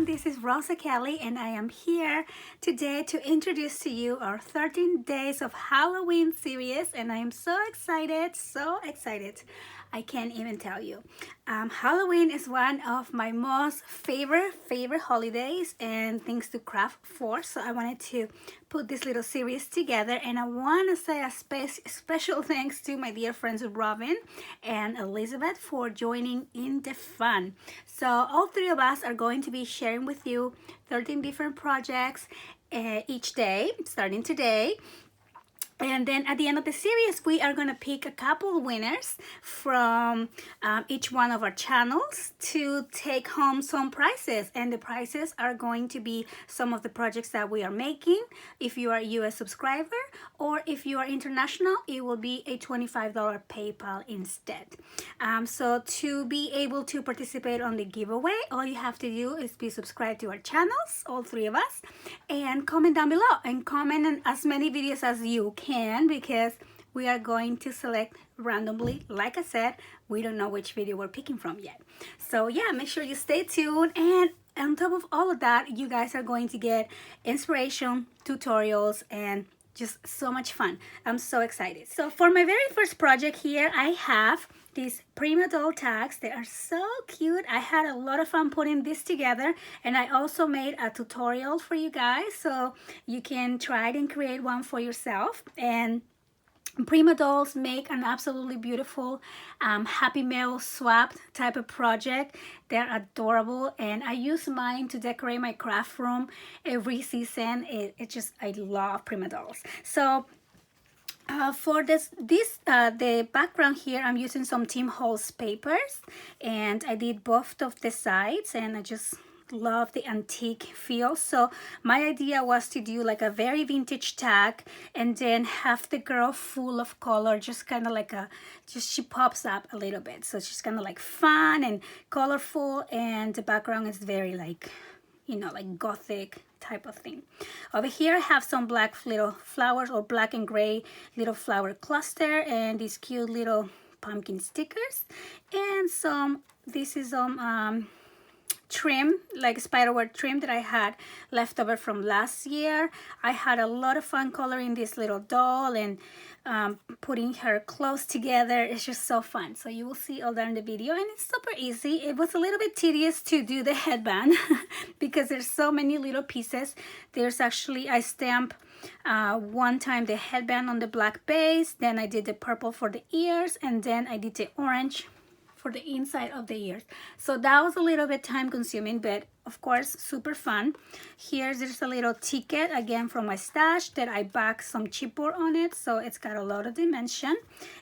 everyone, this is Rosa Kelly and I am here today to introduce to you our 13 Days of Halloween series, and I am so excited, I can't even tell you. Halloween is one of my most favorite holidays and things to craft for, so I wanted to put this little series together, and I want to say a special thanks to my dear friends Robin and Elizabeth for joining in the fun. So all three of us are going to be sharing with you 13 different projects each day, starting today. And then at the end of the series, we are going to pick a couple winners from each one of our channels to take home some prizes. And the prizes are going to be some of the projects that we are making. If you are a US subscriber, or if you are international, it will be a $25 PayPal instead. So to be able to participate on the giveaway, all you have to do is be subscribed to our channels, all three of us, and comment down below, and comment on as many videos as you can, because we are going to select randomly. Like I said, we don't know which video we're picking from yet. So yeah, make sure you stay tuned, and on top of all of that, you guys are going to get inspiration, tutorials, and just so much fun. I'm so excited. So for my very first project here, I have these Prima doll tags. They are so cute. I had a lot of fun putting this together, and I also made a tutorial for you guys so you can try it and create one for yourself. And Prima dolls make an absolutely beautiful Happy Meal swap type of project. They're adorable, and I use mine to decorate my craft room every season. I love Prima dolls. So for the background here, I'm using some Tim Holtz papers, and I did both of the sides, and I just love the antique feel. So my idea was to do like a very vintage tag, and then have the girl full of color, just kind of like she pops up a little bit. So she's kind of like fun and colorful, and the background is very like, you know, like gothic type of thing. Over here I have some black little flowers, or black and gray little flower cluster, and these cute little pumpkin stickers, and this is some trim, like spiderweb trim that I had left over from last year. I had a lot of fun coloring this little doll and putting her clothes together. It's just so fun. So you will see all that in the video, and it's super easy. It was a little bit tedious to do the headband because there's so many little pieces. There's actually, I stamp one time the headband on the black base, then I did the purple for the ears, and then I did the orange for the inside of the ears. So that was a little bit time consuming, but of course super fun. Here there's a little ticket again from my stash that I backed some chipboard on it, so it's got a lot of dimension.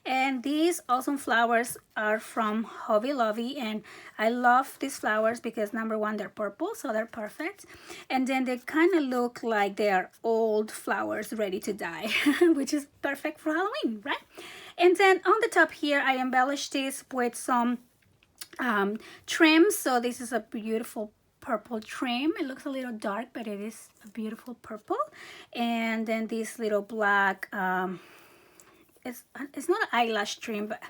And these awesome flowers are from Hobby Lobby, and I love these flowers because number one, they're purple, so they're perfect, and then they kind of look like they are old flowers ready to die which is perfect for Halloween, right? And then on the top here, I embellished this with some trim. So this is a beautiful purple trim. It looks a little dark, but it is a beautiful purple. And then this little black, it's not an eyelash trim, but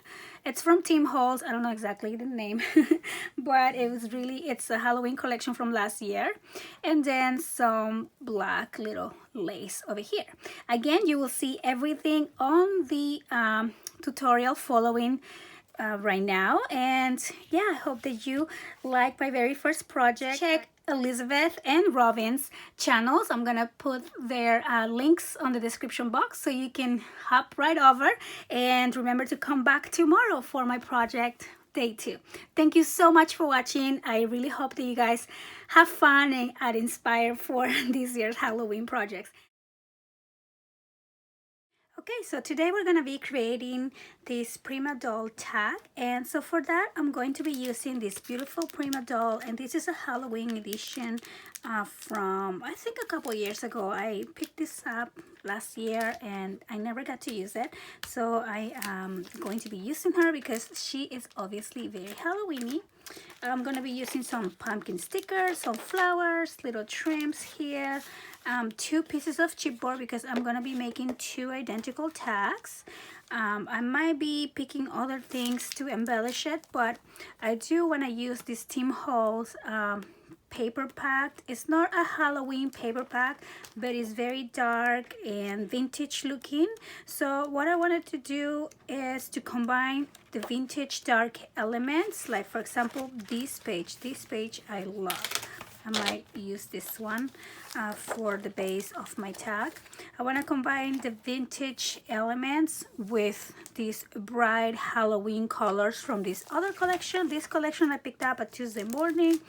it's from Tim Holtz. I don't know exactly the name, but it's a Halloween collection from last year. And then some black little lace over here. Again, you will see everything on the tutorial following right now. And yeah, I hope that you like my very first project. Check Elizabeth and Robin's channels. I'm gonna put their links on the description box so you can hop right over, and remember to come back tomorrow for my project day 2. Thank you so much for watching. I really hope that you guys have fun and are inspired for this year's Halloween projects. Okay, so today we're going to be creating this Prima doll tag, and so for that I'm going to be using this beautiful Prima doll, and this is a Halloween edition from I think a couple years ago. I picked this up last year and I never got to use it, so I am going to be using her because she is obviously very Halloweeny. I'm going to be using some pumpkin stickers, some flowers, little trims here, 2 pieces of chipboard because I'm going to be making 2 identical tags. I might be picking other things to embellish it, but I do want to use this Tim Holtz paper pack. It's not a Halloween paper pack, but it's very dark and vintage looking. So what I wanted to do is to combine the vintage dark elements, like for example this page I love. I might use this one for the base of my tag. I want to combine the vintage elements with these bright Halloween colors from this other collection. This collection I picked up at Tuesday morning,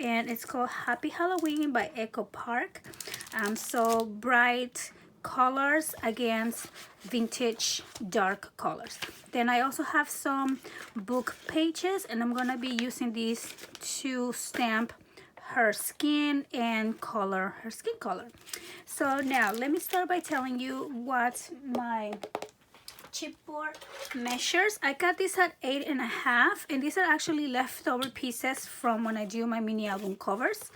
and it's called Happy Halloween by Echo Park. So bright colors against vintage dark colors. Then I also have some book pages, and I'm gonna be using these to stamp her skin and color her skin color. So now let me start by telling you what my chipboard measures. I got this at 8.5, and these are actually leftover pieces from when I do my mini album covers.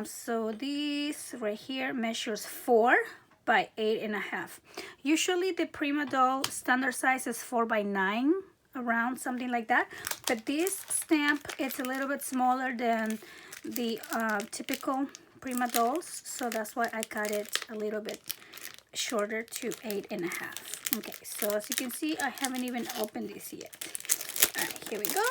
So this right here measures 4 by 8.5. Usually the Prima doll standard size is 4 by 9, around something like that, but this stamp it's a little bit smaller than the typical Prima dolls, so that's why I cut it a little bit shorter to 8.5. Okay, so as you can see, I haven't even opened this yet. All right, here we go.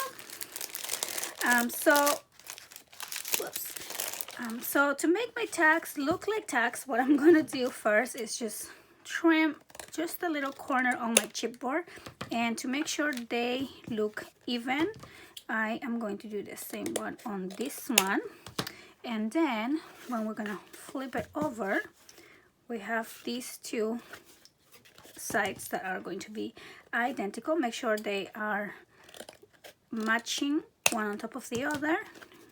So to make my tags look like tags, what I'm gonna do first is just trim just a little corner on my chipboard, and to make sure they look even, I am going to do the same one on this one. And then when we're gonna flip it over, we have these two sides that are going to be identical. Make sure they are matching one on top of the other.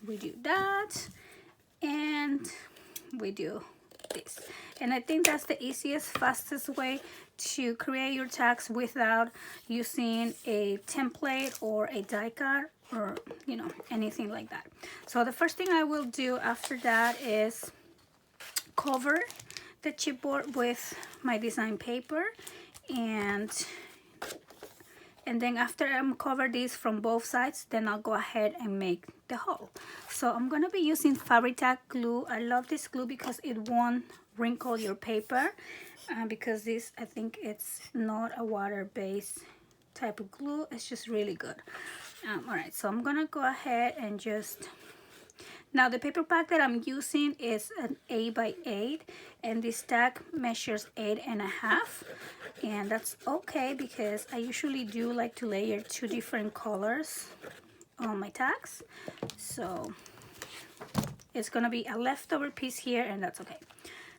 We do that, and we do this. And I think that's the easiest, fastest way to create your tags without using a template or a die cut or anything like that. So the first thing I will do after that is cover the chipboard with my design paper, and then after I'm cover this from both sides, then I'll go ahead and make the hole. So I'm gonna be using Fabri-Tac glue. I love this glue because it won't wrinkle your paper, because this, I think it's not a water-based type of glue. It's just really good. All right, so I'm gonna go ahead and just, now the paper pack that I'm using is an 8 by 8, and this tag measures 8.5, and that's okay because I usually do like to layer 2 different colors on my tags. So it's gonna be a leftover piece here, and that's okay.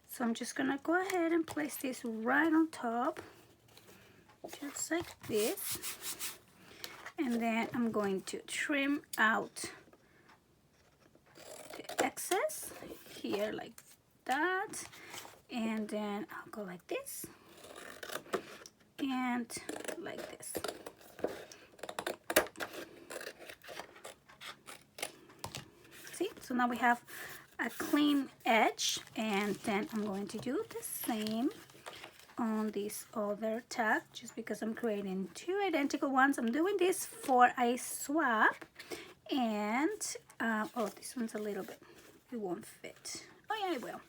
So I'm just gonna go ahead and place this right on top, just like this. And then I'm going to trim out the excess here like that. And then I'll go like this and like this. See? So now we have a clean edge, and then I'm going to do the same on this other tag, just because I'm creating 2 identical ones. I'm doing this for a swap, and oh, this one's a little bit, it won't fit. Oh yeah, it will.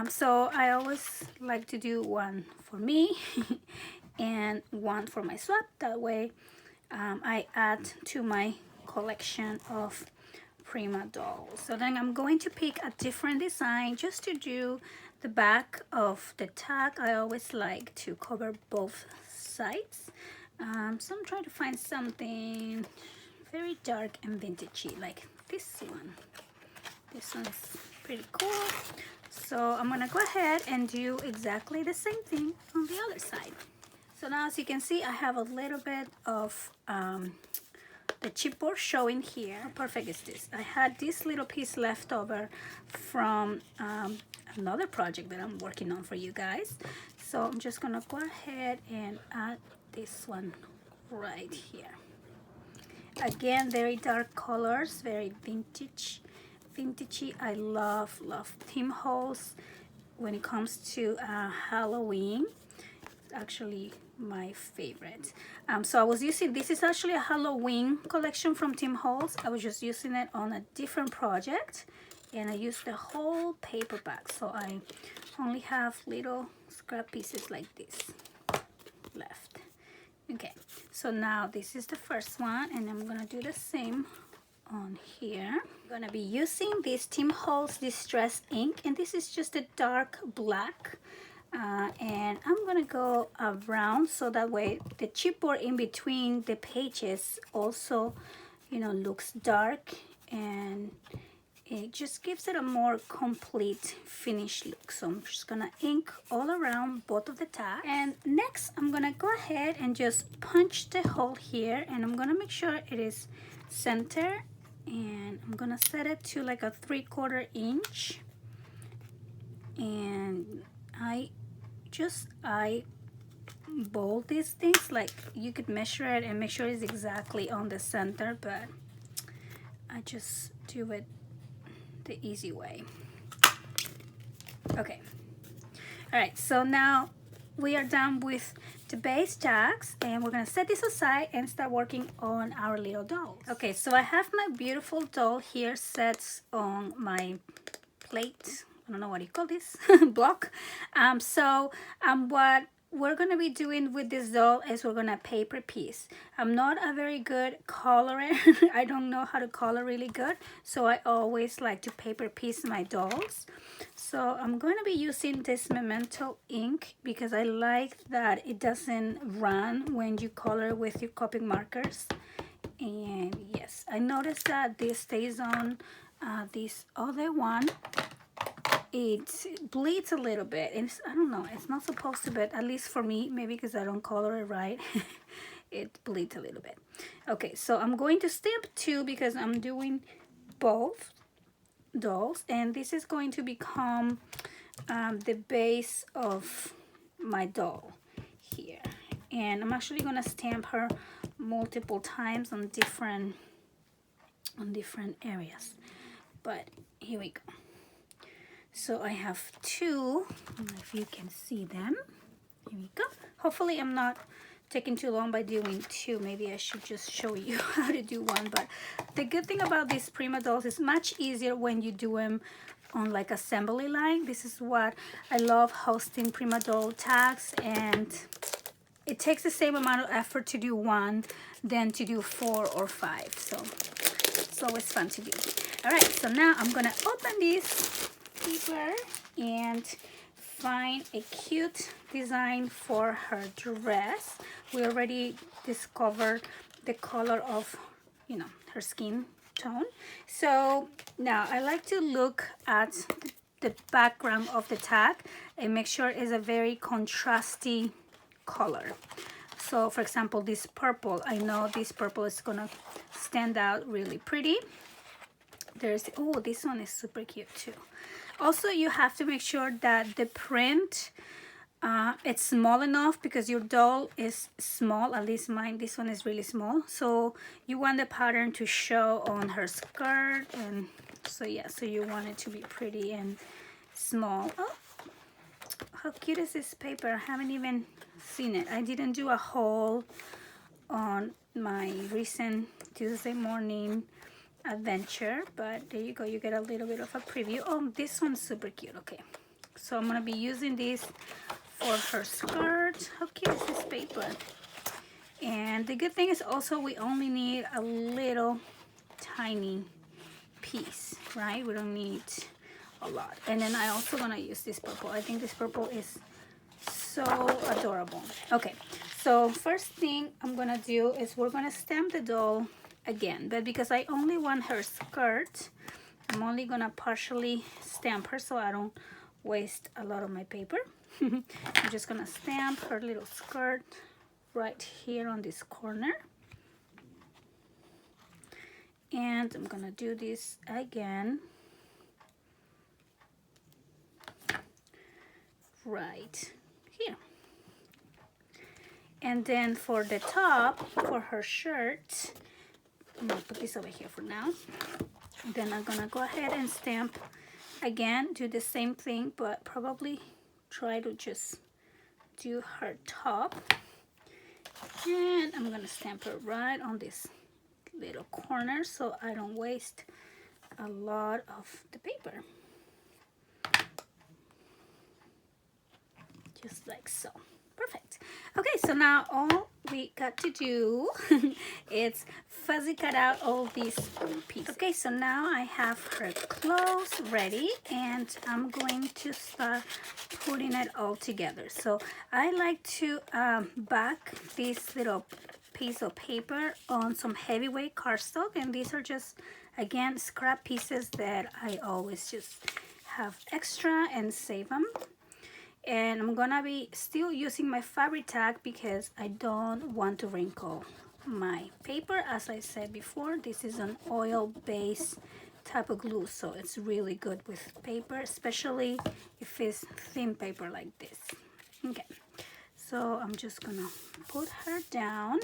So I always like to do one for me and one for my swap. That way I add to my collection of Prima dolls. So then I'm going to pick a different design just to do the back of the tag. I always like to cover both sides. So I'm trying to find something very dark and vintagey, like this one. This one's pretty cool. So I'm gonna go ahead and do exactly the same thing on the other side. So now, as you can see, I have a little bit of the chipboard showing here. How perfect is this? I had this little piece left over from another project that I'm working on for you guys. So I'm just gonna go ahead and add this one right here. Again, very dark colors, very vintagey. I love theme holes when it comes to Halloween. actually my favorite. So I was using, this is actually a Halloween collection from Tim Holtz. I was just using it on a different project, and I used the whole paper back, so I only have little scrap pieces like this left. Okay, so now this is the first one, and I'm gonna do the same on here. I'm gonna be using this Tim Holtz Distress ink, and this is just a dark black, and I'm gonna go around so that way the chipboard in between the pages also, you know, looks dark, and it just gives it a more complete finished look. So I'm just gonna ink all around both of the tags. And next I'm gonna go ahead and just punch the hole here, and I'm gonna make sure it is center, and I'm gonna set it to like a 3/4 inch, and I bold these things, like you could measure it and make sure it's exactly on the center, but I just do it the easy way. Okay, all right, so now we are done with the base tags, and we're gonna set this aside and start working on our little dolls. Okay, so I have my beautiful doll here set on my plate. I don't know what you call this block. What we're gonna be doing with this doll is we're gonna paper piece. I'm not a very good colorer. I don't know how to color really good, so I always like to paper piece my dolls. So I'm going to be using this Memento ink because I like that it doesn't run when you color with your Copic markers. And yes, I noticed that this stays on. This other one, it bleeds a little bit, and I don't know, it's not supposed to, but at least for me, maybe because I don't color it right, it bleeds a little bit. Okay, so I'm going to stamp 2 because I'm doing both dolls, and this is going to become the base of my doll here, and I'm actually going to stamp her multiple times on different areas. But here we go. So I have 2. I don't know if you can see them. Here we go. Hopefully I'm not taking too long by doing 2. Maybe I should just show you how to do 1. But the good thing about these Prima dolls is much easier when you do them on like assembly line. This is what I love hosting Prima doll tags, and it takes the same amount of effort to do 1 than to do 4 or 5. So it's always fun to do. All right, so now I'm gonna open this paper and find a cute design for her dress. We already discovered the color of, you know, her skin tone. So now I like to look at the background of the tag and make sure it's a very contrasty color. So for example, this purple, I know this purple is gonna stand out really pretty. There's, oh, this one is super cute too. Also, you have to make sure that the print, it's small enough, because your doll is small, at least mine, this one is really small. So you want the pattern to show on her skirt, and so yeah, so you want it to be pretty and small. Oh, how cute is this paper? I haven't even seen it. I didn't do a haul on my recent Tuesday morning adventure, but there you go, you get a little bit of a preview. Oh, this one's super cute. Okay, so I'm gonna be using this for her skirt. How cute is this paper? And the good thing is also we only need a little tiny piece, right? We don't need a lot. And then I also gonna use this purple. I think this purple is so adorable. Okay, so first thing I'm gonna do is we're gonna stamp the doll again, but because I only want her skirt, I'm only gonna partially stamp her so I don't waste a lot of my paper. I'm just gonna stamp her little skirt right here on this corner, and I'm gonna do this again right here. And then for the top, for her shirt, I'm gonna put this over here for now. Then I'm gonna go ahead and stamp again, do the same thing, but probably try to just do her top, and I'm gonna stamp her right on this little corner so I don't waste a lot of the paper. Just like so. Perfect. Okay, so now all we got to do is fuzzy cut out all these pieces. Okay, so now I have her clothes ready, and I'm going to start putting it all together. So I like to back this little piece of paper on some heavyweight cardstock, and these are just, again, scrap pieces that I always just have extra and save them. And I'm gonna be still using my fabric tag because I don't want to wrinkle my paper. As I said before, this is an oil-based type of glue, so it's really good with paper, especially if it's thin paper like this. Okay, so I'm just gonna put her down,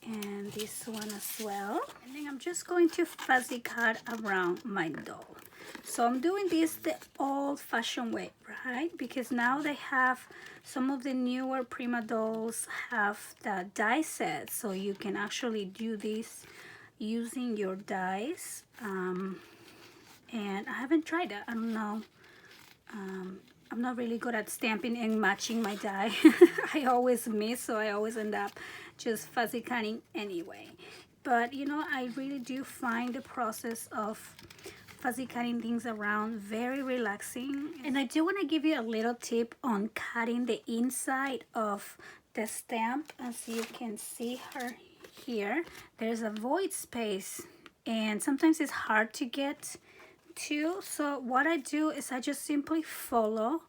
and this one as well, and then I'm just going to fuzzy cut around my doll. So I'm doing this the old-fashioned way, right? Because now they have, some of the newer Prima dolls have the die set, so you can actually do this using your dies. And I haven't tried that. I don't know. I'm not really good at stamping and matching my die. I always miss, so I always end up just fuzzy cutting anyway. But you know, I really do find the process of fuzzy cutting things around very relaxing. And I do want to give you a little tip on cutting the inside of the stamp. As you can see her here, there's a void space, and sometimes it's hard to get to. So what I do is I just simply follow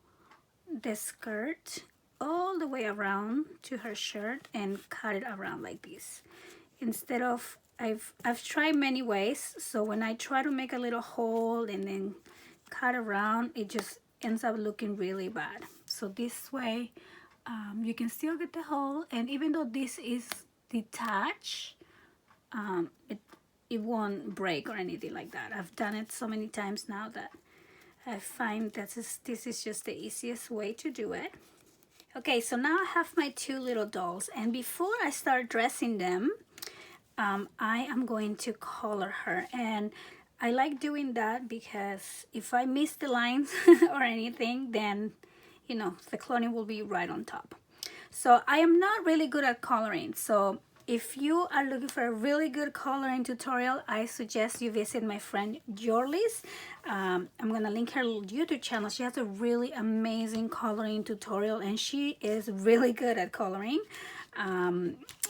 the skirt all the way around to her shirt and cut it around like this. Instead of, I've tried many ways, so when I try to make a little hole and then cut around, it just ends up looking really bad. So this way you can still get the hole, and even though this is detached, it won't break or anything like that. I've done it so many times now that I find that this is just the easiest way to do it. Okay, so now I have my two little dolls, and before I start dressing them, I am going to color her. And I like doing that because if I miss the lines or anything, then you know, the clothing will be right on top. So I am not really good at coloring, so if you are looking for a really good coloring tutorial, I suggest you visit my friend Jorlis. I'm gonna link her YouTube channel. She has a really amazing coloring tutorial, and she is really good at coloring.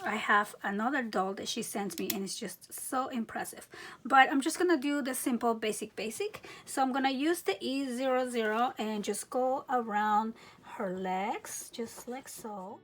I have another doll that she sends me, and it's just so impressive. But I'm just gonna do the simple basic. So I'm gonna use the E00 and just go around her legs, just like so.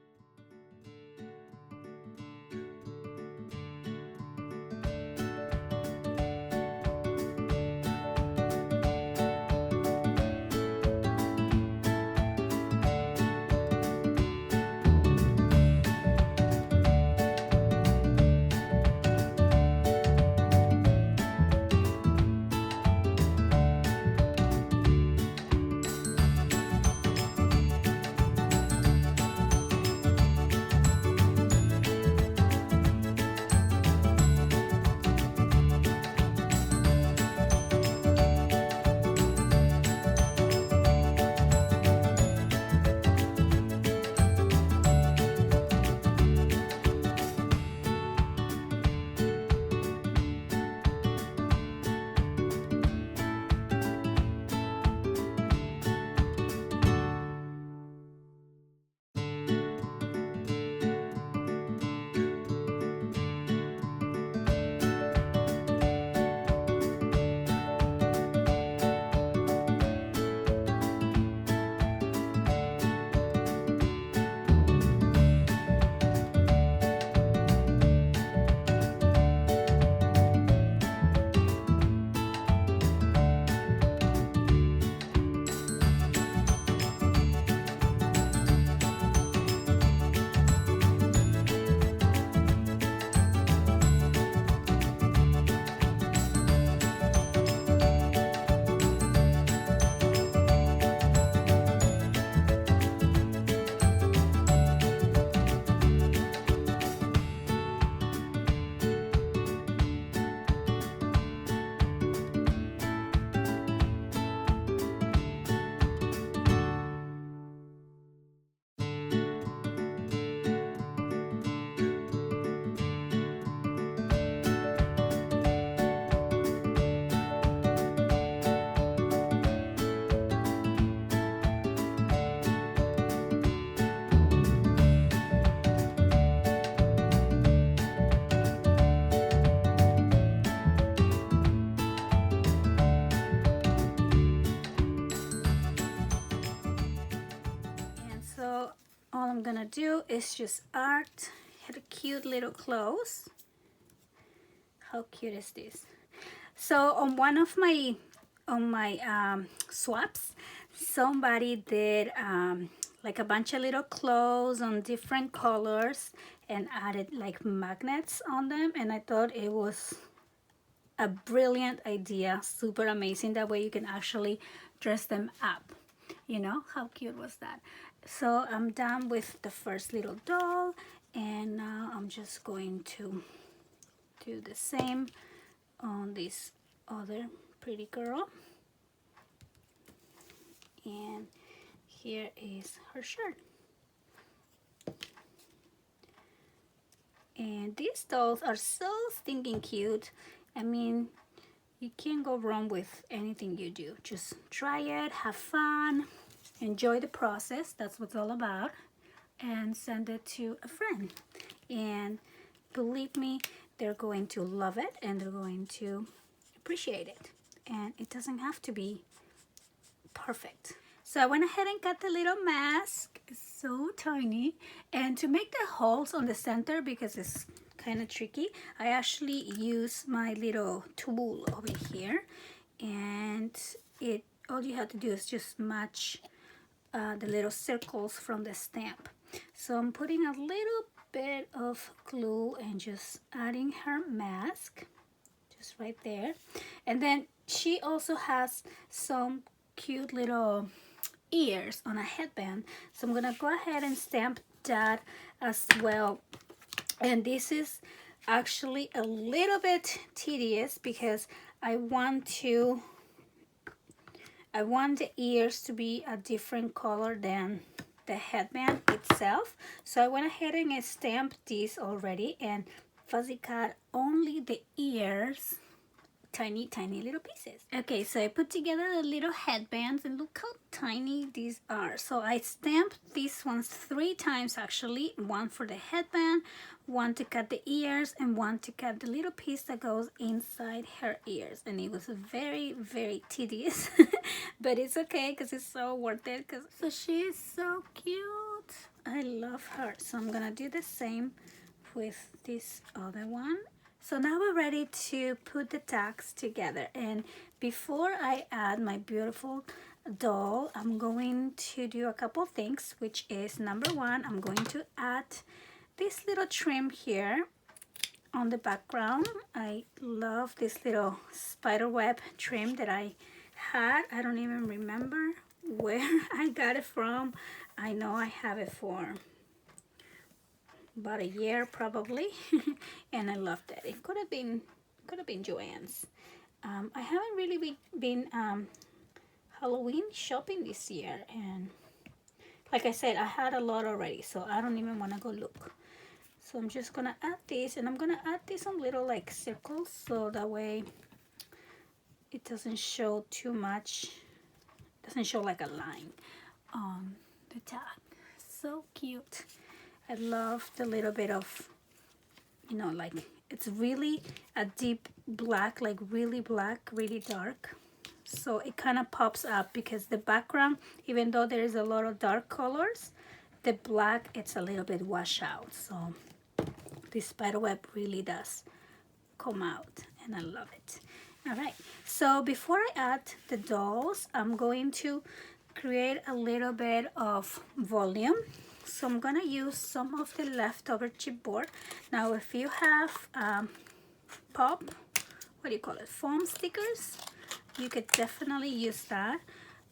I'm gonna do is just art her cute little clothes. How cute is this? So on one of my swaps, somebody did like a bunch of little clothes on different colors and added like magnets on them, and I thought it was a brilliant idea, super amazing. That way you can actually dress them up. You know, how cute was that? So I'm done with the first little doll, and now I'm just going to do the same on this other pretty girl. And here is her shirt. And these dolls are so stinking cute. I mean, you can't go wrong with anything you do. Just try it, have fun, enjoy the process. That's what it's all about. And send it to a friend. And believe me, they're going to love it and they're going to appreciate it. And it doesn't have to be perfect. So I went ahead and cut the little mask. It's so tiny. And to make the holes on the center, because it's kind of tricky, I actually use my little tool over here. And all you have to do is just match the little circles from the stamp. So I'm putting a little bit of glue and just adding her mask. Just right there. And then she also has some cute little ears on a headband, so I'm gonna go ahead and stamp that as well. And this is actually a little bit tedious because I want the ears to be a different color than the headband itself. So I went ahead and stamped this already and fuzzy cut only the ears, tiny little pieces. Okay, so I put together the little headbands and look how tiny these are. So I stamped these ones 3 times actually, one for the headband, one to cut the ears, and one to cut the little piece that goes inside her ears. And it was very tedious but it's okay because it's so worth it. So she is so cute. I love her. So I'm gonna do the same with this other one. So now we're ready to put the tags together, and before I add my beautiful doll, I'm going to do a couple things, which is number one, I'm going to add this little trim here on the background. I love this little spider web trim that I had. I don't even remember where I got it from. I know I have it for about a year probably and I loved it. It could have been Joanne's. I haven't really been Halloween shopping this year, and like I said, I had a lot already, so I don't even want to go look. So I'm just gonna add this, and I'm gonna add this on little like circles so that way it doesn't show too much, doesn't show like a line on the tag. So cute. I love the little bit of, you know, like it's really a deep black, like really black, really dark. So it kind of pops up because the background, even though there is a lot of dark colors, the black, it's a little bit washed out. So this spiderweb really does come out and I love it. All right, so before I add the dolls, I'm going to create a little bit of volume. So I'm gonna use some of the leftover chipboard. Now if you have pop, what do you call it, foam stickers, you could definitely use that.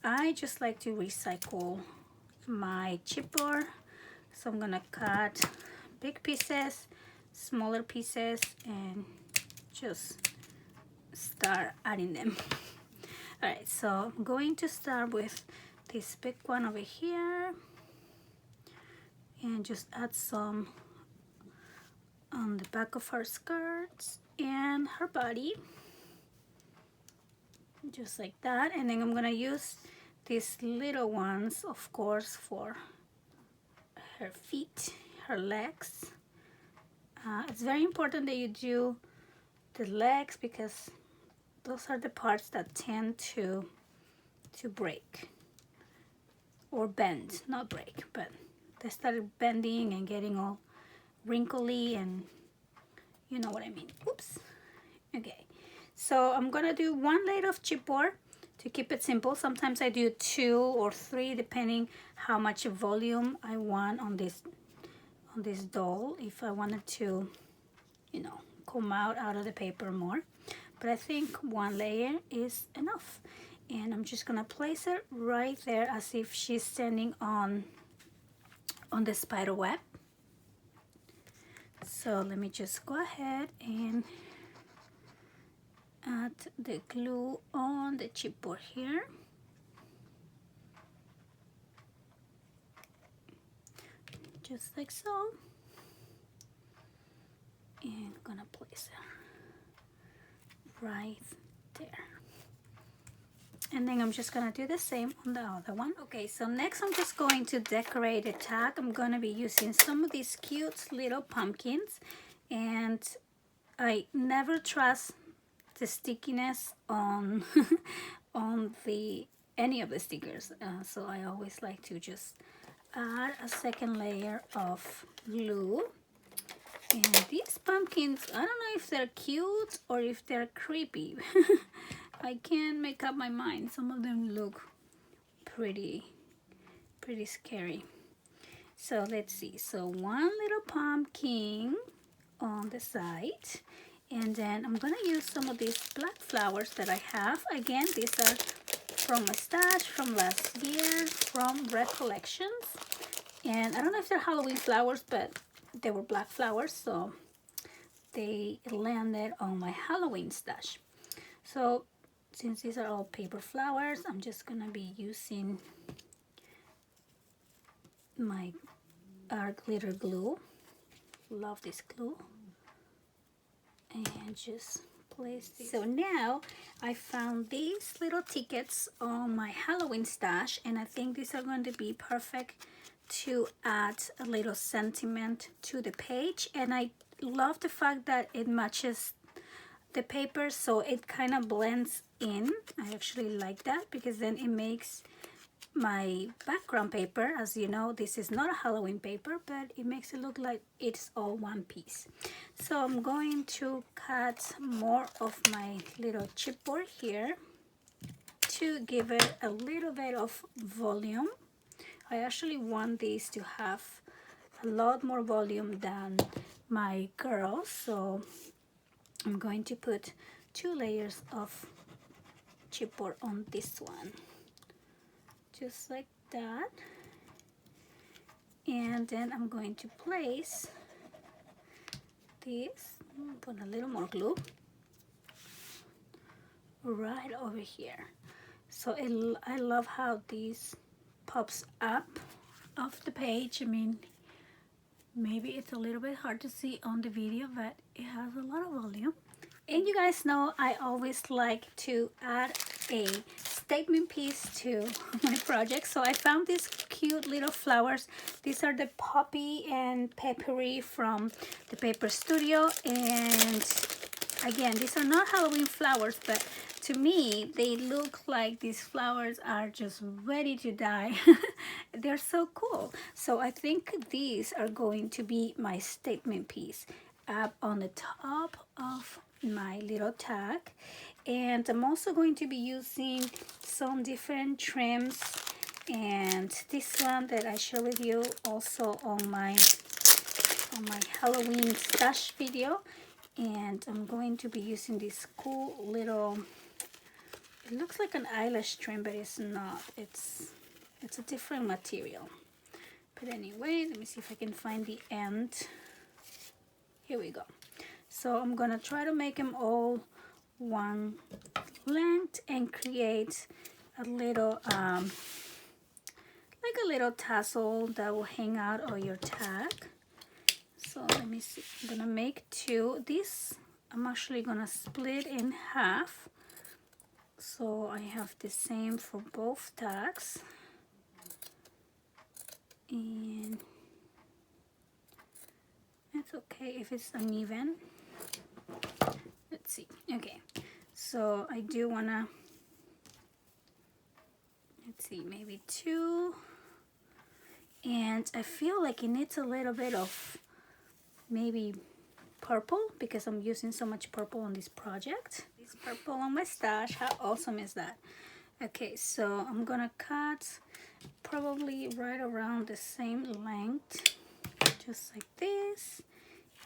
I just like to recycle my chipboard. So I'm gonna cut big pieces, smaller pieces, and just start adding them. All right, so I'm going to start with this big one over here and just add some on the back of her skirts and her body, just like that. And then I'm gonna use these little ones, of course, for her feet, her legs. It's very important that you do the legs because those are the parts that tend to break or bend, not break, but they started bending and getting all wrinkly, and you know what I mean. Oops. Okay, so I'm gonna do 1 layer of chipboard to keep it simple. Sometimes I do 2 or 3 depending how much volume I want on this doll, if I wanted to, you know, come out of the paper more. But I think 1 layer is enough, and I'm just gonna place it right there as if she's standing on the spider web. So let me just go ahead and add the glue on the chipboard here. Just like so. And I'm gonna place it right there. And then I'm just gonna do the same on the other one. Okay, so next I'm just going to decorate the tag. I'm gonna be using some of these cute little pumpkins, and I never trust the stickiness on on any of the stickers, so I always like to just add a second layer of glue. And these pumpkins, I don't know if they're cute or if they're creepy. I can't make up my mind. Some of them look pretty scary. So let's see. So 1 little pumpkin on the side, and then I'm gonna use some of these black flowers that I have. Again, these are from my stash from last year, from Recollections. And I don't know if they're Halloween flowers, but they were black flowers, so they landed on my Halloween stash. So since these are all paper flowers, I'm just gonna be using my glitter glue. Love this glue. And just place these. So now I found these little tickets on my Halloween stash, and I think these are going to be perfect to add a little sentiment to the page. And I love the fact that it matches the paper, so it kind of blends in. I actually like that because then it makes my background paper, as you know, this is not a Halloween paper, but it makes it look like it's all one piece. So I'm going to cut more of my little chipboard here to give it a little bit of volume. I actually want these to have a lot more volume than my girls, so I'm going to put 2 layers of chipboard on this one. Just like that. And then I'm going to place this, put a little more glue right over here. So I love how these pops up off the page. I mean, maybe it's a little bit hard to see on the video, but it has a lot of volume. And you guys know I always like to add a statement piece to my project. So I found these cute little flowers. These are the poppy and peppery from the Paper Studio. And again, these are not Halloween flowers, but to me, they look like these flowers are just ready to die. They're so cool. So I think these are going to be my statement piece up on the top of my little tag. And I'm also going to be using some different trims, and this one that I share with you also on my Halloween stash video. And I'm going to be using this cool little, it looks like an eyelash trim, but it's not. It's a different material. But anyway, let me see if I can find the end. Here we go. So I'm gonna try to make them all one length and create a little like a little tassel that will hang out on your tag. So let me see, I'm gonna make 2. This I'm actually gonna split in half, so I have the same for both tags. And it's okay if it's uneven. Let's see. Okay, so I do wanna, let's see, maybe 2, And I feel like it needs a little bit of maybe purple because I'm using so much purple on this project. This purple on my stash, how awesome is that? Okay, so I'm gonna cut probably right around the same length, just like this.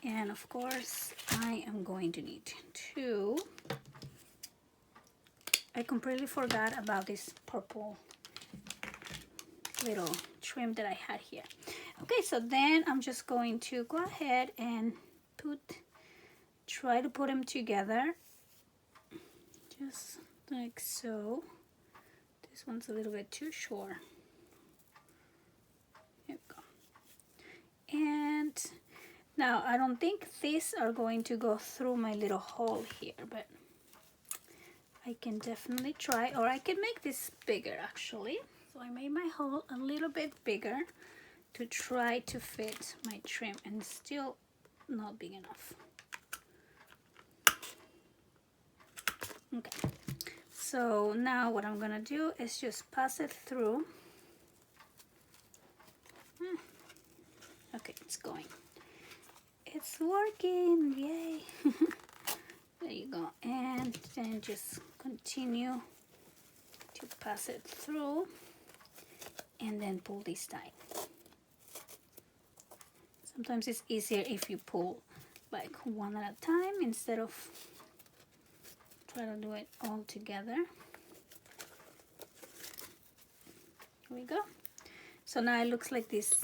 And of course, I am going to need two. I completely forgot about this purple little trim that I had here. Okay, so then I'm just going to go ahead and try to put them together, just like so. This one's a little bit too short. Here we go. And now I don't think these are going to go through my little hole here, but I can definitely try, or I can make this bigger actually. So I made my hole a little bit bigger to try to fit my trim, and still not big enough. Okay, so now what I'm gonna do is just pass it through. Okay, it's going. It's working, yay. There you go. And then just continue to pass it through and then pull this tight. Sometimes it's easier if you pull like one at a time instead of try to do it all together. Here we go. So now it looks like this.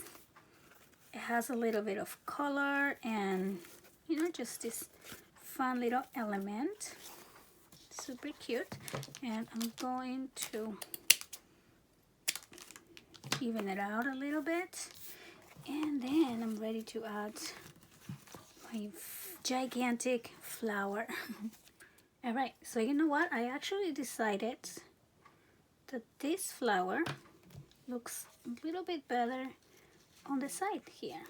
It has a little bit of color and, you know, just this fun little element. Super cute. And I'm going to even it out a little bit. And then I'm ready to add my gigantic flower. All right, so you know what? I actually decided that this flower looks a little bit better on the side here.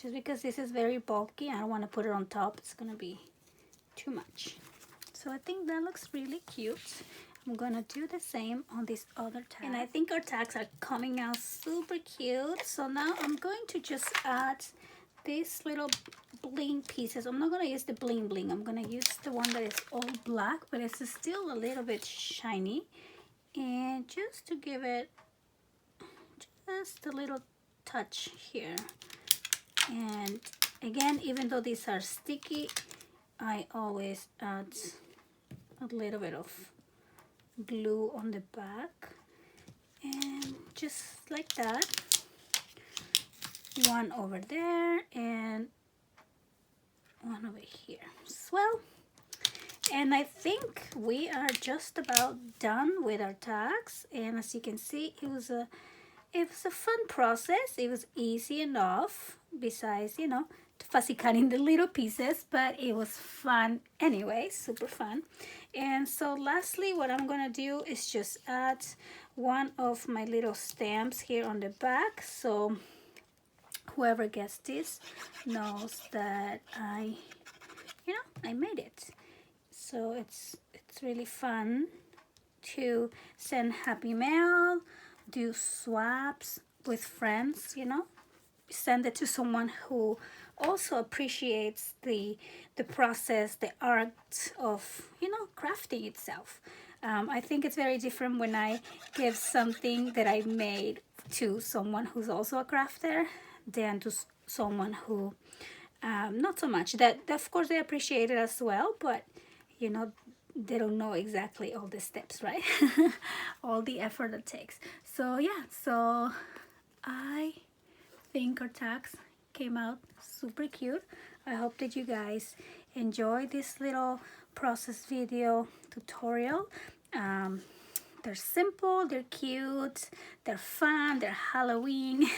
Just because this is very bulky, I don't want to put it on top. It's gonna be too much. So I think that looks really cute. I'm gonna do the same on this other tag. And I think our tags are coming out super cute. So now I'm going to just add these little bling pieces. I'm not gonna use the bling bling. I'm gonna use the one that is all black, but it's still a little bit shiny. And just to give it just a little touch here. And again, even though these are sticky, I always add a little bit of glue on the back, and just like that. One over there and one over here as well. And I think we are just about done with our tags. And as you can see, it was a fun process. It was easy enough, besides, you know, fussy cutting the little pieces, but it was fun anyway, super fun. And so lastly, what I'm gonna do is just add one of my little stamps here on the back, so whoever gets this knows that I made it. So it's really fun to send happy mail, do swaps with friends, you know, send it to someone who also appreciates the process, the art of, you know, crafting itself. I think it's very different when I give something that I made to someone who's also a crafter than to someone who not so much. That of course they appreciate it as well, but you know, they don't know exactly all the steps, right? All the effort it takes. So yeah, so I think our tags came out super cute. I hope that you guys enjoy this little process video tutorial. They're simple, they're cute, they're fun, they're Halloween,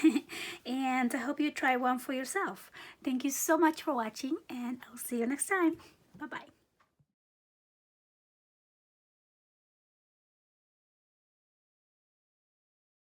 and I hope you try one for yourself. Thank you so much for watching, and I'll see you next time. Bye-bye.